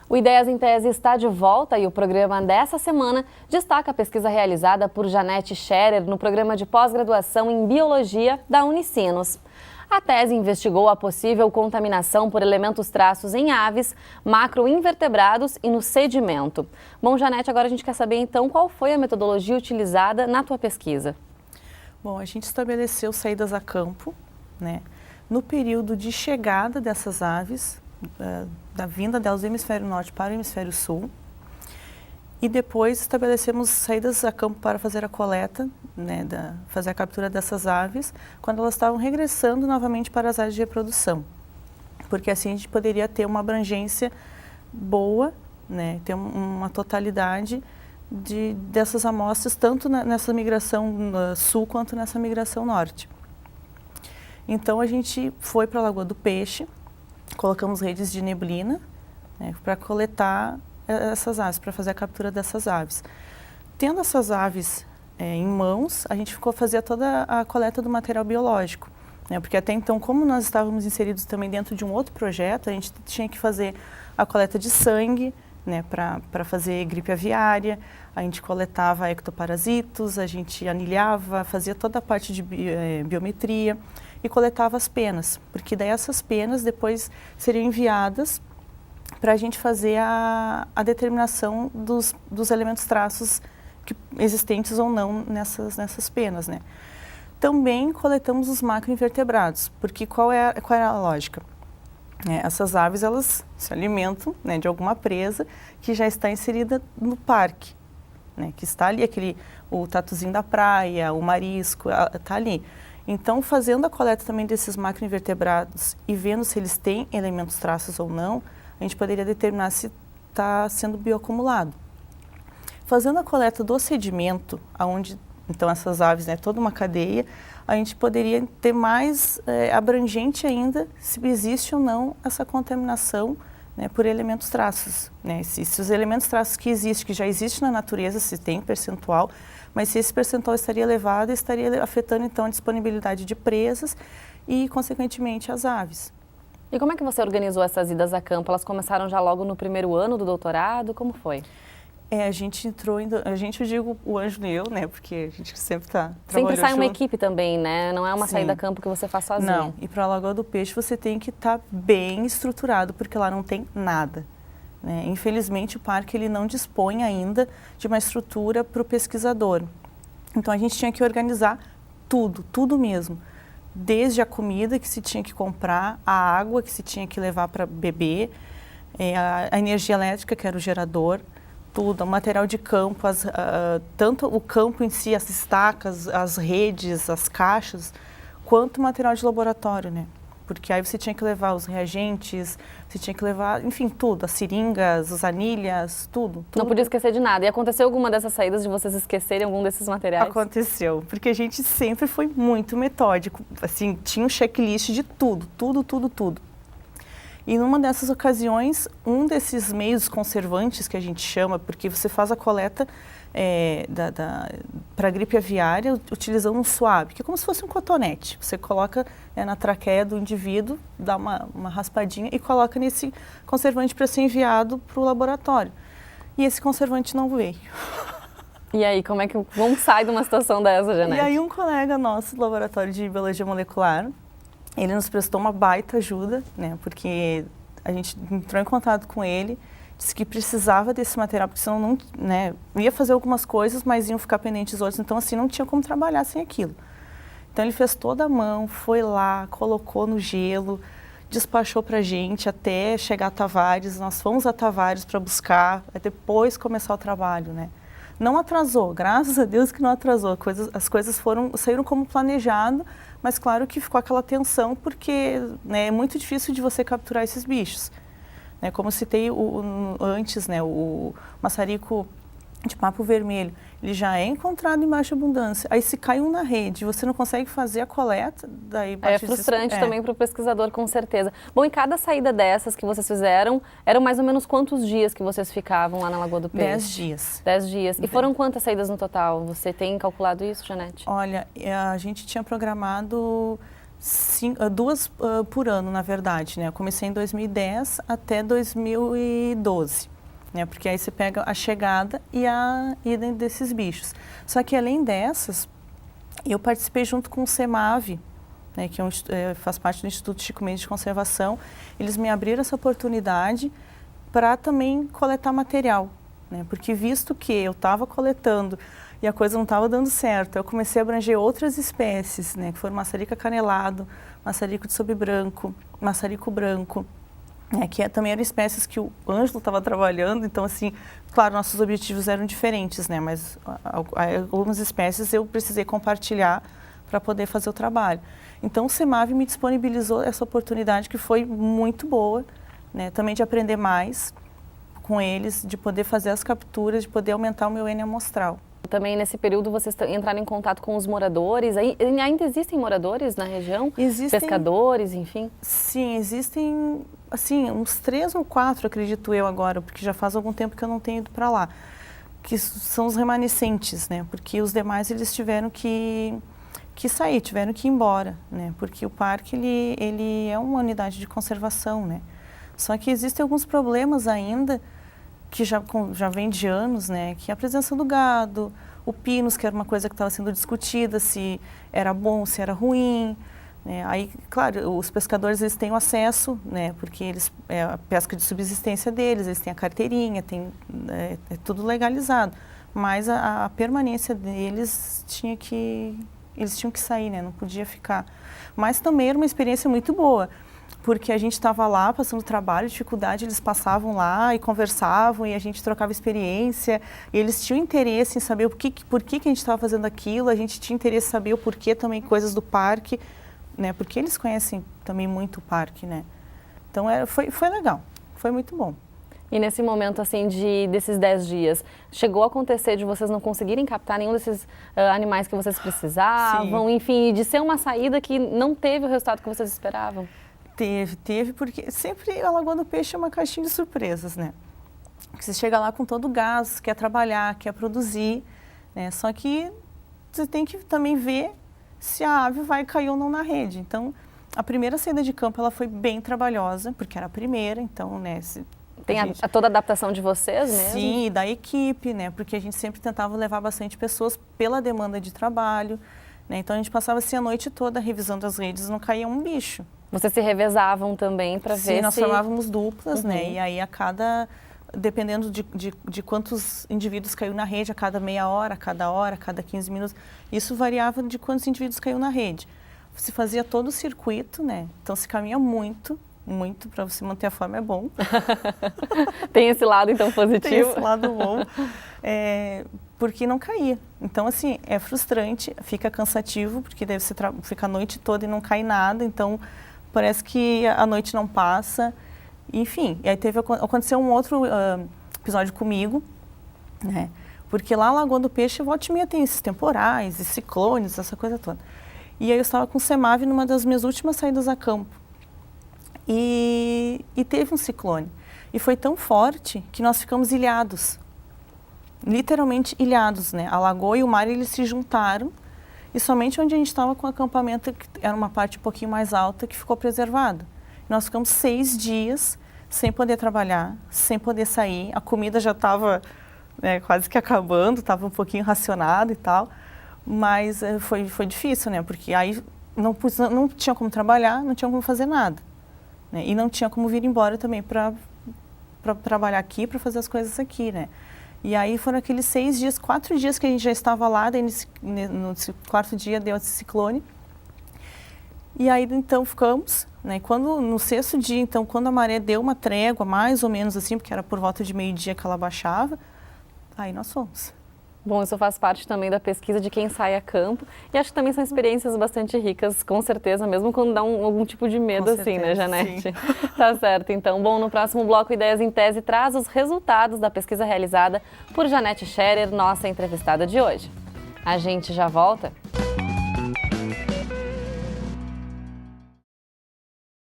O Ideias em Tese está de volta e o programa dessa semana destaca a pesquisa realizada por Janete Scherer no programa de pós-graduação em Biologia da Unicinos. A tese investigou a possível contaminação por elementos traços em aves, macroinvertebrados e no sedimento. Bom, Janete, agora a gente quer saber então qual foi a metodologia utilizada na tua pesquisa. Bom, a gente estabeleceu saídas a campo, né, no período de chegada dessas aves, da vinda delas do hemisfério norte para o hemisfério sul, e depois estabelecemos saídas a campo para fazer a coleta, né, fazer a captura dessas aves, quando elas estavam regressando novamente para as áreas de reprodução, porque assim a gente poderia ter uma abrangência boa, né, ter uma totalidade dessas amostras, tanto nessa migração sul quanto nessa migração norte. Então a gente foi para a Lagoa do Peixe, colocamos redes de neblina, né, para coletar essas aves, para fazer a captura dessas aves. Tendo essas aves em mãos, a gente ficou fazer toda a coleta do material biológico, né, porque até então, como nós estávamos inseridos também dentro de um outro projeto, a gente tinha que fazer a coleta de sangue, né, para fazer gripe aviária, a gente coletava ectoparasitos, a gente anilhava, fazia toda a parte de biometria e coletava as penas, porque daí essas penas depois seriam enviadas para a gente fazer a determinação dos elementos traços existentes ou não nessas penas, né. Também coletamos os macroinvertebrados, porque qual era a lógica? Essas aves, elas se alimentam, né, de alguma presa que já está inserida no parque, né, que está ali, o tatuzinho da praia, o marisco, está ali. Então, fazendo a coleta também desses macroinvertebrados e vendo se eles têm elementos traços ou não, a gente poderia determinar se está sendo bioacumulado. Fazendo a coleta do sedimento, onde então essas aves, né, toda uma cadeia, a gente poderia ter mais abrangente ainda se existe ou não essa contaminação, né, por elementos traços, né? Se os elementos traços que existem, que já existem na natureza, se tem percentual, mas se esse percentual estaria elevado, estaria afetando então a disponibilidade de presas e, consequentemente, as aves. E como é que você organizou essas idas a campo? Elas começaram já logo no primeiro ano do doutorado? Como foi? A gente entrou, eu digo o Ângelo e eu, né, porque a gente sempre está trabalhando Sempre sai uma junto. equipe também, né? Não é uma saída a campo que você faz sozinho. Não, e para a Lagoa do Peixe você tem que estar bem estruturado, porque lá não tem nada, né? Infelizmente o parque ele não dispõe ainda de uma estrutura para o pesquisador. Então a gente tinha que organizar tudo mesmo. Desde a comida que se tinha que comprar, a água que se tinha que levar para beber, a energia elétrica que era o gerador, tudo, o material de campo, tanto o campo em si, as estacas, as redes, as caixas, quanto o material de laboratório, né? Porque aí você tinha que levar os reagentes, você tinha que levar, enfim, tudo, as seringas, as anilhas, tudo. Não podia esquecer de nada. E aconteceu alguma dessas saídas de vocês esquecerem algum desses materiais? Aconteceu, porque a gente sempre foi muito metódico, assim, tinha um checklist de tudo. E numa dessas ocasiões, um desses meios conservantes que a gente chama, porque você faz a coleta para gripe aviária utilizando um swab, que é como se fosse um cotonete. Você coloca na traqueia do indivíduo, dá uma raspadinha e coloca nesse conservante para ser enviado para o laboratório. E esse conservante não veio. E aí, como sai de uma situação dessa, Janete? E aí um colega nosso do laboratório de biologia molecular, ele nos prestou uma baita ajuda, né, porque a gente entrou em contato com ele, disse que precisava desse material, porque senão não, né, ia fazer algumas coisas, mas iam ficar pendentes outras, então assim, não tinha como trabalhar sem aquilo. Então ele fez toda a mão, foi lá, colocou no gelo, despachou pra gente até chegar a Tavares, nós fomos a Tavares para buscar, depois começar o trabalho, né. Não atrasou, graças a Deus que não atrasou, as coisas saíram como planejado, mas claro que ficou aquela tensão porque, né, é muito difícil de você capturar esses bichos. Né, como citei antes, né, o maçarico de papo vermelho, ele já é encontrado em baixa abundância. Aí se cai um na rede, você não consegue fazer a coleta, daí é frustrante também para o pesquisador, com certeza. Bom, e cada saída dessas que vocês fizeram, eram mais ou menos quantos dias que vocês ficavam lá na Lagoa do Peixe? 10 dias. 10 dias. E foram quantas saídas no total? Você tem calculado isso, Janete? Olha, a gente tinha programado Duas por ano, na verdade, né? Eu comecei em 2010 até 2012, né? Porque aí você pega a chegada e a ida desses bichos. Só que além dessas, eu participei junto com o CEMAV, né? Que faz parte do Instituto Chico Mendes de Conservação. Eles me abriram essa oportunidade para também coletar material, né? Porque visto que eu estava coletando e a coisa não estava dando certo, eu comecei a abranger outras espécies, né? Que foram maçarico acanelado, maçarico de sobe branco, maçarico branco, né? Que também eram espécies que o Ângelo estava trabalhando. Então, assim, claro, nossos objetivos eram diferentes, né? Mas algumas espécies eu precisei compartilhar para poder fazer o trabalho. Então, o CEMAV me disponibilizou essa oportunidade que foi muito boa, né? Também de aprender mais com eles, de poder fazer as capturas, de poder aumentar o meu N amostral. Também nesse período vocês entraram em contato com os moradores, ainda existem moradores na região? Existem, pescadores, enfim? Sim, existem assim, uns 3 ou 4, acredito eu agora, porque já faz algum tempo que eu não tenho ido para lá, que são os remanescentes, né? Porque os demais eles tiveram que sair, tiveram que ir embora, né? Porque o parque ele é uma unidade de conservação, né? Só que existem alguns problemas ainda que já vem de anos, né? Que é a presença do gado, o pinus, que era uma coisa que estava sendo discutida, se era bom, se era ruim, né? Aí, claro, os pescadores eles têm o acesso, né? Porque é a pesca de subsistência deles, eles têm a carteirinha, é tudo legalizado. Mas a permanência deles eles tinham que sair, né? Não podia ficar. Mas também era uma experiência muito boa, porque a gente estava lá passando trabalho, dificuldade, eles passavam lá e conversavam e a gente trocava experiência e eles tinham interesse em saber por que a gente estava fazendo aquilo, a gente tinha interesse em saber o porquê também, coisas do parque, né? Porque eles conhecem também muito o parque, né? Então foi legal, foi muito bom. E nesse momento, assim, desses 10 dias, chegou a acontecer de vocês não conseguirem captar nenhum desses animais que vocês precisavam? Sim. Enfim, de ser uma saída que não teve o resultado que vocês esperavam? Teve, porque sempre a Lagoa do Peixe é uma caixinha de surpresas, né? Você chega lá com todo o gás, quer trabalhar, quer produzir, né? Só que você tem que também ver se a ave vai cair ou não na rede. Então, a primeira saída de campo, ela foi bem trabalhosa, porque era a primeira, então, né? Tem toda a adaptação de vocês mesmo? Sim, e da equipe, né? Porque a gente sempre tentava levar bastante pessoas pela demanda de trabalho, né? Então, a gente passava assim a noite toda revisando as redes, não caía um bicho. Vocês se revezavam também para ver se... Sim, nós formávamos duplas, né? E aí dependendo de quantos indivíduos caiu na rede, a cada meia hora, a cada 15 minutos, isso variava de quantos indivíduos caiu na rede. Se fazia todo o circuito, né? Então se caminha muito para você manter a forma, é bom. Tem esse lado então positivo. Tem esse lado bom, porque não caía. Então assim, é frustrante, fica cansativo, porque deve ser fica a noite toda e não cai nada, então parece que a noite não passa, enfim. E aí aconteceu um outro episódio comigo, né? Porque lá na Lagoa do Peixe, volta e meia tem esses temporais, esses ciclones, essa coisa toda. E aí eu estava com o CEMAV numa das minhas últimas saídas a campo. E teve um ciclone. E foi tão forte que nós ficamos ilhados. Literalmente ilhados, né? A lagoa e o mar, eles se juntaram. E somente onde a gente estava com o acampamento, que era uma parte um pouquinho mais alta, que ficou preservado. Nós ficamos 6 dias sem poder trabalhar, sem poder sair. A comida já estava, né, quase que acabando, estava um pouquinho racionada e tal. Mas foi difícil, né? Porque aí não tinha como trabalhar, não tinha como fazer nada, né? E não tinha como vir embora também para trabalhar aqui, para fazer as coisas aqui, né? E aí foram aqueles 6 dias, 4 dias que a gente já estava lá, daí no 4º dia deu esse ciclone. E aí então ficamos, né? No 6º dia, então, quando a maré deu uma trégua, mais ou menos assim, porque era por volta de meio-dia que ela baixava, aí nós fomos. Bom, isso faz parte também da pesquisa de quem sai a campo. E acho que também são experiências bastante ricas, com certeza, mesmo quando dá algum tipo de medo, com assim, certeza, né, Janete? Tá certo, então. Bom, no próximo bloco, Ideias em Tese traz os resultados da pesquisa realizada por Janete Scherer, nossa entrevistada de hoje. A gente já volta.